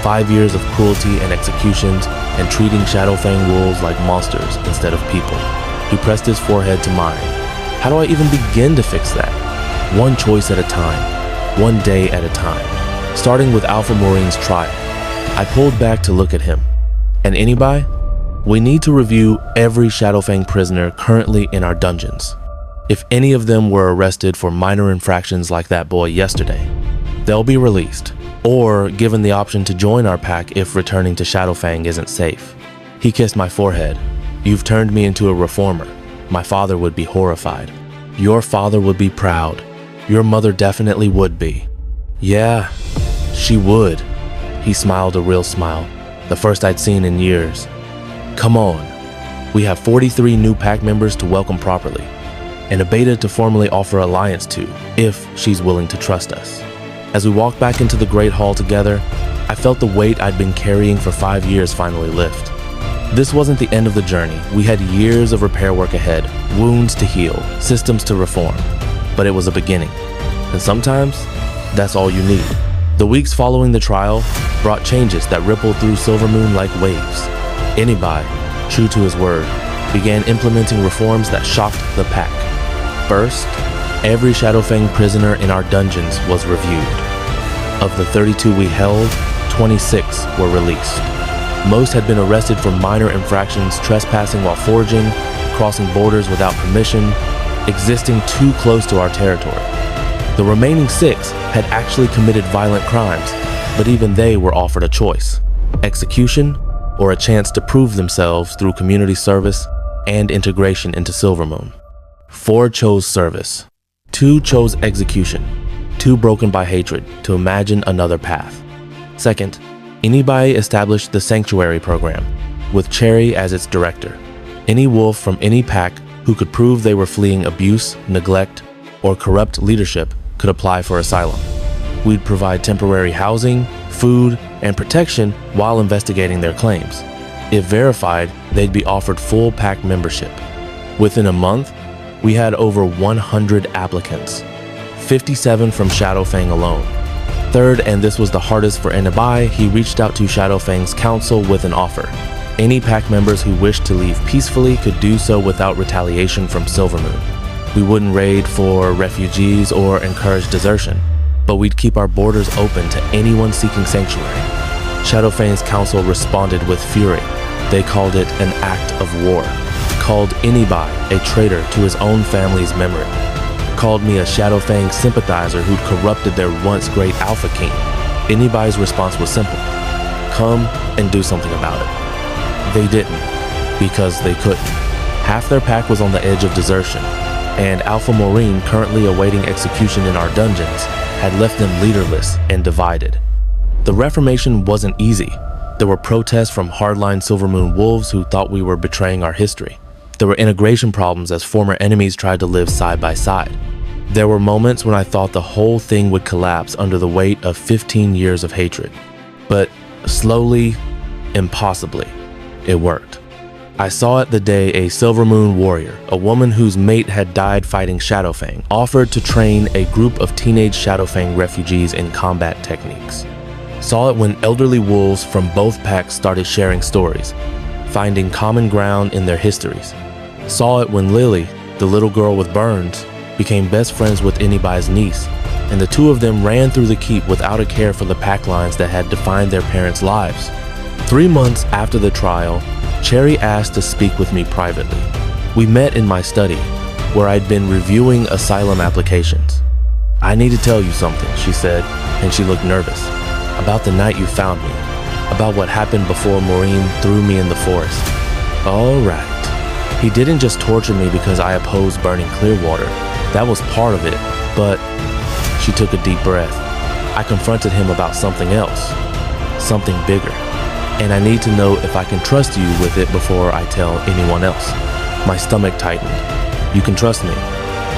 5 years of cruelty and executions and treating Shadowfang wolves like monsters instead of people. He pressed his forehead to mine. How do I even begin to fix that? One choice at a time. One day at a time. Starting with Alpha Marine's trial. I pulled back to look at him. And Inibai? We need to review every Shadowfang prisoner currently in our dungeons. If any of them were arrested for minor infractions like that boy yesterday, they'll be released, or given the option to join our pack if returning to Shadowfang isn't safe. He kissed my forehead. You've turned me into a reformer. My father would be horrified. Your father would be proud. Your mother definitely would be. Yeah, she would. He smiled a real smile, the first I'd seen in years. Come on. We have 43 new pack members to welcome properly, and a beta to formally offer alliance to, if she's willing to trust us. As we walked back into the Great Hall together, I felt the weight I'd been carrying for 5 years finally lift. This wasn't the end of the journey. We had years of repair work ahead, wounds to heal, systems to reform. But it was a beginning. And sometimes, that's all you need. The weeks following the trial brought changes that rippled through Silvermoon like waves. Inibai, true to his word, began implementing reforms that shocked the pack. First, every Shadowfang prisoner in our dungeons was reviewed. Of the 32 we held, 26 were released. Most had been arrested for minor infractions, trespassing while foraging, crossing borders without permission, existing too close to our territory. The remaining 6 had actually committed violent crimes, but even they were offered a choice: execution or a chance to prove themselves through community service and integration into Silvermoon. 4 chose service. 2 chose execution, too broken by hatred to imagine another path. Second, Inibai established the Sanctuary program, with Cherry as its director. Any wolf from any pack who could prove they were fleeing abuse, neglect, or corrupt leadership could apply for asylum. We'd provide temporary housing, food, and protection while investigating their claims. If verified, they'd be offered full pack membership. Within a month, we had over 100 applicants, 57 from Shadowfang alone. Third, and this was the hardest for Inibai, he reached out to Shadowfang's council with an offer. Any pack members who wished to leave peacefully could do so without retaliation from Silvermoon. We wouldn't raid for refugees or encourage desertion, but we'd keep our borders open to anyone seeking sanctuary. Shadowfang's council responded with fury. They called it an act of war, called Inibai a traitor to his own family's memory, called me a Shadowfang sympathizer who'd corrupted their once great Alpha King. Inibai's response was simple: come and do something about it. They didn't, because they couldn't. Half their pack was on the edge of desertion, and Alpha Maureen, currently awaiting execution in our dungeons, had left them leaderless and divided. The reformation wasn't easy. There were protests from hardline Silvermoon wolves who thought we were betraying our history. There were integration problems as former enemies tried to live side by side. There were moments when I thought the whole thing would collapse under the weight of 15 years of hatred. But slowly, impossibly, it worked. I saw it the day a Silvermoon warrior, a woman whose mate had died fighting Shadowfang, offered to train a group of teenage Shadowfang refugees in combat techniques. Saw it when elderly wolves from both packs started sharing stories, finding common ground in their histories. Saw it when Lily, the little girl with burns, became best friends with Inibai's niece, and the two of them ran through the keep without a care for the pack lines that had defined their parents' lives. 3 months after the trial, Cherry asked to speak with me privately. We met in my study, where I'd been reviewing asylum applications. I need to tell you something, she said, and she looked nervous. About the night you found me, about what happened before Maureen threw me in the forest. All right. He didn't just torture me because I opposed burning Clearwater. That was part of it, but she took a deep breath. I confronted him about something else, something bigger, and I need to know if I can trust you with it before I tell anyone else. My stomach tightened. You can trust me.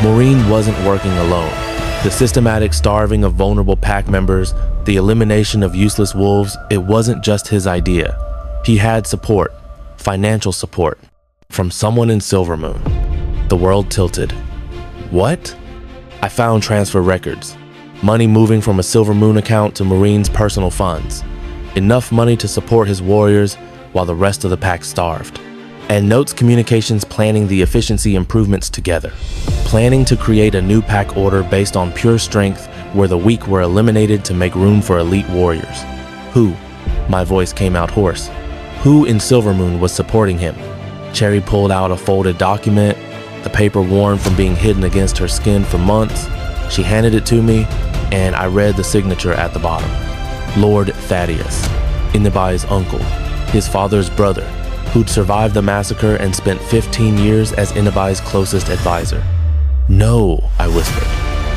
Maureen wasn't working alone. The systematic starving of vulnerable pack members, the elimination of useless wolves, it wasn't just his idea. He had support, financial support, from someone in Silvermoon. The world tilted. What? I found transfer records. Money moving from a Silvermoon account to Maureen's personal funds. Enough money to support his warriors while the rest of the pack starved. And notes communications planning the efficiency improvements together. Planning to create a new pack order based on pure strength where the weak were eliminated to make room for elite warriors. Who? My voice came out hoarse. Who in Silvermoon was supporting him? Cherry pulled out a folded document. the paper worn from being hidden against her skin for months. She handed it to me, and I read the signature at the bottom. Lord Thaddeus, Inabai's uncle, his father's brother, who'd survived the massacre and spent 15 years as Inabai's closest advisor. No, I whispered.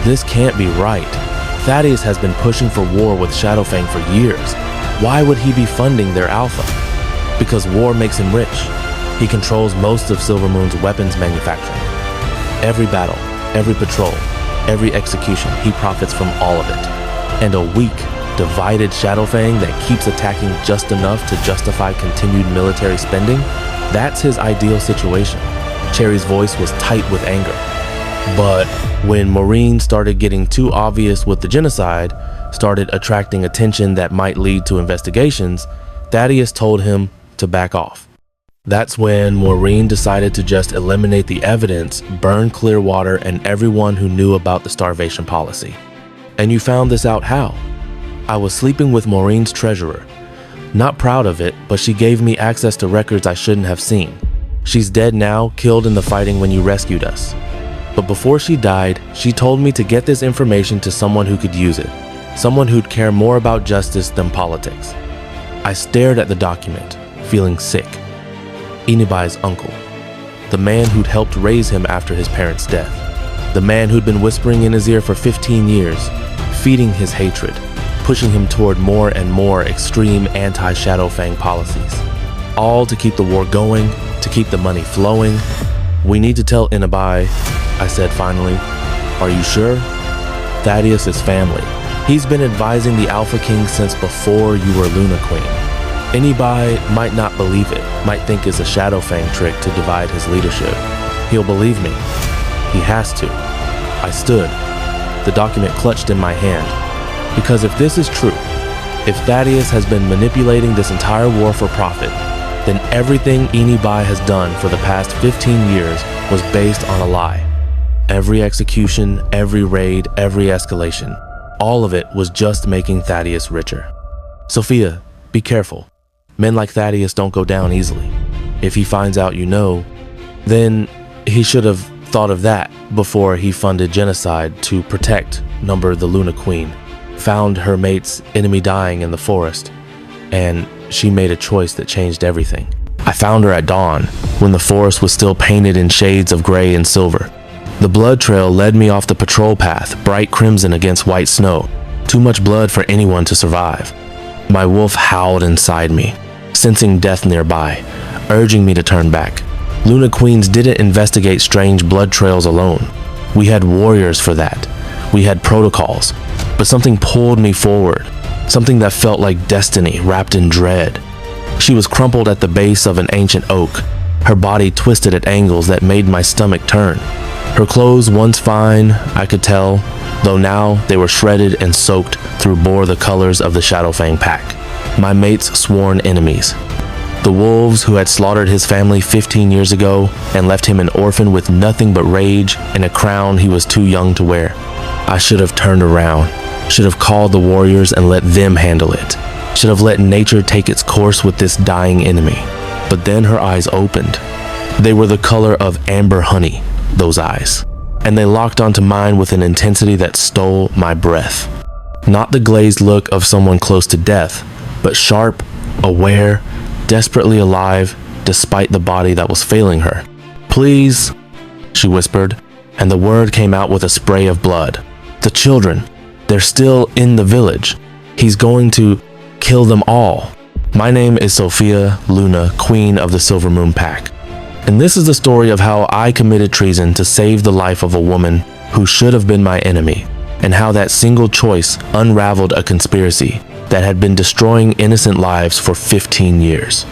This can't be right. Thaddeus has been pushing for war with Shadowfang for years. Why would he be funding their alpha? Because war makes him rich. He controls most of Silvermoon's weapons manufacturing. Every battle, every patrol, every execution, he profits from all of it. And a weak, divided Shadowfang that keeps attacking just enough to justify continued military spending, that's his ideal situation. Cherry's voice was tight with anger. But when Maureen started getting too obvious with the genocide, started attracting attention that might lead to investigations, Thaddeus told him to back off. That's when Maureen decided to just eliminate the evidence, burn Clearwater and everyone who knew about the starvation policy. And you found this out how? I was sleeping with Maureen's treasurer. Not proud of it, but she gave me access to records I shouldn't have seen. She's dead now, killed in the fighting when you rescued us. But before she died, she told me to get this information to someone who could use it, someone who'd care more about justice than politics. I stared at the document, feeling sick. Inabai's uncle, the man who'd helped raise him after his parents' death, the man who'd been whispering in his ear for 15 years, feeding his hatred, pushing him toward more and more extreme anti-Shadowfang policies. All to keep the war going, to keep the money flowing. We need to tell Inabai, I said finally. Are you sure? Thaddeus is family. He's been advising the Alpha King since before you were Luna Queen. Inabai might not believe it, might think it's a Shadowfang trick to divide his leadership. He'll believe me. He has to. I stood, the document clutched in my hand. Because if this is true, if Thaddeus has been manipulating this entire war for profit, then everything Inabai has done for the past 15 years was based on a lie. Every execution, every raid, every escalation, all of it was just making Thaddeus richer. Sophia, be careful. Men like Thaddeus don't go down easily. If he finds out you know, then he should have thought of that before he funded genocide to protect the Luna Queen, found her mate's enemy dying in the forest, and she made a choice that changed everything. I found her at dawn, when the forest was still painted in shades of gray and silver. The blood trail led me off the patrol path, bright crimson against white snow. Too much blood for anyone to survive. My wolf howled inside me, sensing death nearby, urging me to turn back. Luna Queens didn't investigate strange blood trails alone. We had warriors for that. We had protocols. But something pulled me forward, something that felt like destiny wrapped in dread. She was crumpled at the base of an ancient oak, her body twisted at angles that made my stomach turn. Her clothes, once fine, I could tell, though now they were shredded and soaked through bore the colors of the Shadowfang pack, my mate's sworn enemies. The wolves who had slaughtered his family 15 years ago and left him an orphan with nothing but rage and a crown he was too young to wear. I should have turned around, should have called the warriors and let them handle it, should have let nature take its course with this dying enemy. But then her eyes opened. They were the color of amber honey, those eyes, and they locked onto mine with an intensity that stole my breath. Not the glazed look of someone close to death, but sharp, aware, desperately alive despite the body that was failing her. Please, she whispered, and the word came out with a spray of blood. The children, they're still in the village. He's going to kill them all. My name is Sophia Luna, Queen of the Silvermoon Pack. And this is the story of how I committed treason to save the life of a woman who should have been my enemy, and how that single choice unraveled a conspiracy that had been destroying innocent lives for 15 years.